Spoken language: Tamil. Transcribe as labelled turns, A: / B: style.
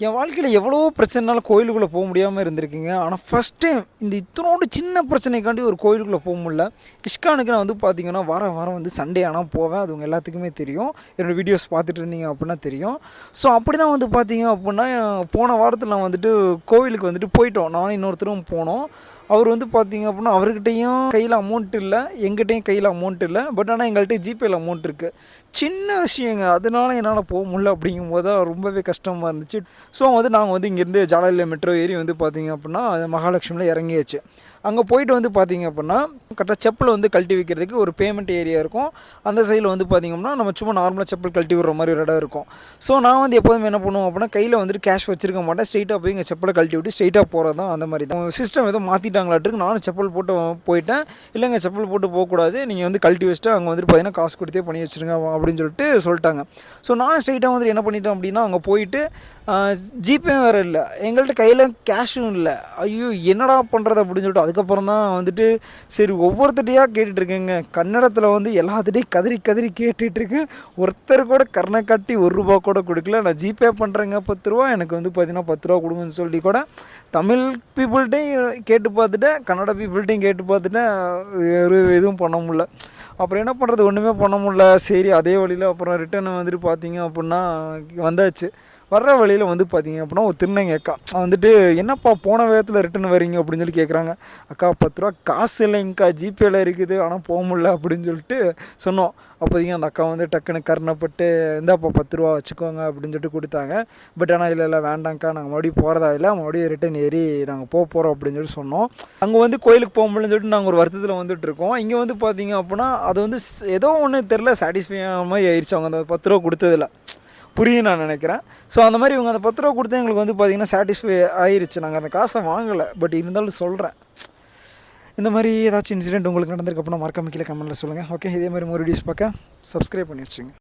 A: என் வாழ்க்கையில் எவ்வளோ பிரச்சனைனாலும் கோயிலுக்குள்ளே போக முடியாமல் இருந்திருக்குங்க. ஆனால் ஃபஸ்ட் டைம் இந்த இத்தனோண்டு சின்ன பிரச்சனைக்காண்டி ஒரு கோயிலுக்குள்ளே போக முடியல. இஸ்கானுக்கு நான் வந்து பார்த்தீங்கன்னா வாரம் வாரம் வந்து சண்டே ஆனால் போவேன். அது உங்கள் எல்லாத்துக்குமே தெரியும். என்னோடய வீடியோஸ் பார்த்துட்டு இருந்தீங்க அப்படின்னா தெரியும். ஸோ அப்படி தான் வந்து பார்த்தீங்க அப்படின்னா போன வாரத்தில் நான் வந்துட்டு கோவிலுக்கு வந்துட்டு போயிட்டோம். நானும் இன்னொருத்தரும் போனோம். அவர் வந்து பார்த்தீங்க அப்படின்னா அவர்கிட்டையும் கையில் அமௌண்ட் இல்லை, எங்கிட்டையும் கையில் அமௌண்ட் இல்லை. பட் ஆனால் எங்கள்கிட்ட ஜிபேயில் அமௌண்ட் இருக்குது. சின்ன விஷயங்க, அதனால என்னால் போக முடியல. அப்படிங்கும்போது தான் ரொம்பவே கஷ்டமாக இருந்துச்சு. ஸோ வந்து நாங்கள் வந்து இங்கேருந்து ஜாலலியா மெட்ரோ ஏறி வந்து பார்த்தீங்க அப்படின்னா மகாலட்சுமியில் இறங்கியாச்சு. அங்கே போயிட்டு வந்து பார்த்தீங்க அப்படின்னா கரெக்டாக செப்பல் வந்து கழட்டி வைக்கிறதுக்கு ஒரு பேமெண்ட் ஏரியா இருக்கும். அந்த சைடில் வந்து பார்த்திங்கன்னா நம்ம சும்மா நார்மலாக செப்பல் கழட்டி விடுற மாதிரி ஒரு இடம் இருக்கும். ஸோ நான் வந்து எப்போதுமே என்ன பண்ணுவோம் அப்படின்னா கையில் வந்துட்டு கேஷ் வச்சிருக்க மாட்டேன். ஸ்ட்ரெயிட்டாக போய் இங்கே செப்பலை கழட்டி விட்டு ஸ்ட்ரெயிட்டாக போகிறது தான். அந்த மாதிரி தான் சிஸ்டம் எதுவும் மாற்றிட்டாங்களாட்டுருக்கு. நானும் செப்பல் போட்டு போயிட்டேன். இல்லைங்க செப்பல் போட்டு போகக்கூடாது, நீங்கள் வந்து கழட்டி வச்சுட்டு அங்கே வந்துட்டு பார்த்தீங்கன்னா காசு கொடுத்தே பண்ணி வச்சுருங்க அப்படின்னு சொல்லிட்டாங்க. ஸோ நானும் ஸ்ட்ரெயிட்டாக வந்துட்டு என்ன பண்ணிட்டேன் அப்படின்னா அங்கே போயிட்டு ஜிபே வேறு இல்லை, எங்கள்கிட்ட கையில் கேஷும் இல்லை. ஐயோ என்னடா பண்ணுறது அப்படின்னு சொல்லிட்டு அதுக்கப்புறம் தான் வந்துட்டு சரி ஒவ்வொருத்தட்டையாக கேட்டுட்ருக்கேங்க. கன்னடத்தில் வந்து எல்லாத்துட்டையும் கதறி கதறி கேட்டுட்ருக்கேன். ஒருத்தர் கூட கருணை காட்டி ₹1 கூட கொடுக்கல. நான் ஜிபே பண்ணுறேங்க ₹10, எனக்கு வந்து பார்த்தீங்கன்னா ₹10 கொடுங்கன்னு சொல்லி கூட தமிழ் பீப்புள்கிட்டையும் கேட்டு பார்த்துட்டேன், கன்னட பீப்புள்கிட்டையும் கேட்டு பார்த்துட்டேன். ஒரு எதுவும் பண்ண முடியல. அப்புறம் என்ன பண்ணுறது, ஒன்றுமே பண்ண முடியல. சரி அதே வழியில் அப்புறம் ரிட்டன் வந்துட்டு பார்த்தீங்க அப்படின்னா வந்தாச்சு. வர்ற வழியில் வந்து பார்த்தீங்க அப்படின்னா ஒரு திருநங்கை அக்கா வந்துட்டு என்னப்பா போன வேகத்தில் ரிட்டன் வரீங்க அப்படின்னு சொல்லி கேட்குறாங்க. அக்கா ₹10 காசு இல்லைங்கக்கா, ஜிபேயில் இருக்குது, ஆனால் போக முடியல அப்படின்னு சொல்லிட்டு சொன்னோம். அப்போதைக்கு அந்த அக்கா வந்து டக்குன்னு கருணைப்பட்டு இந்தாப்பா ₹10 வச்சுக்கோங்க அப்படின்னு சொல்லிட்டு கொடுத்தாங்க. பட் ஆனால் இல்லை வேண்டாங்க்கா, நாங்கள் மறுபடியும் போகிறதா இல்லை, மறுபடியும் ரிட்டன் ஏறி நாங்கள் போகிறோம் அப்படின்னு சொல்லி சொன்னோம். அங்கே வந்து கோயிலுக்கு போக முடியலன்னு சொல்லிட்டு நாங்கள் ஒரு வருத்தத்தில் வந்துட்டுருக்கோம். இங்கே வந்து பார்த்தீங்க அப்படின்னா அது வந்து ஏதோ ஒன்று தெரில சாட்டிஸ்ஃபை மாதிரி ஆயிடுச்சு அவங்க அந்த ₹10 கொடுத்ததில். புரியும் நான் நினைக்கிறேன். ஸோ அந்த மாதிரி இவங்க அந்த ₹10 கொடுத்து எங்களுக்கு வந்து பார்த்திங்கன்னா சாட்டிஸ்ஃபை ஆயிடுச்சு. நாங்கள் அந்த காசை வாங்கலை, பட் இருந்தாலும் சொல்கிறேன். இந்த மாதிரி ஏதாச்சும் இன்சிடென்ட் உங்களுக்கு நடந்திருக்கு அப்படின்னா மறக்காம கீழே கமெண்ட்டில் சொல்லுங்கள். ஓகே, இதே மாதிரி ஒரு வீடியோஸ் பார்க்க சப்ஸ்கிரைப் பண்ணி வச்சுங்க.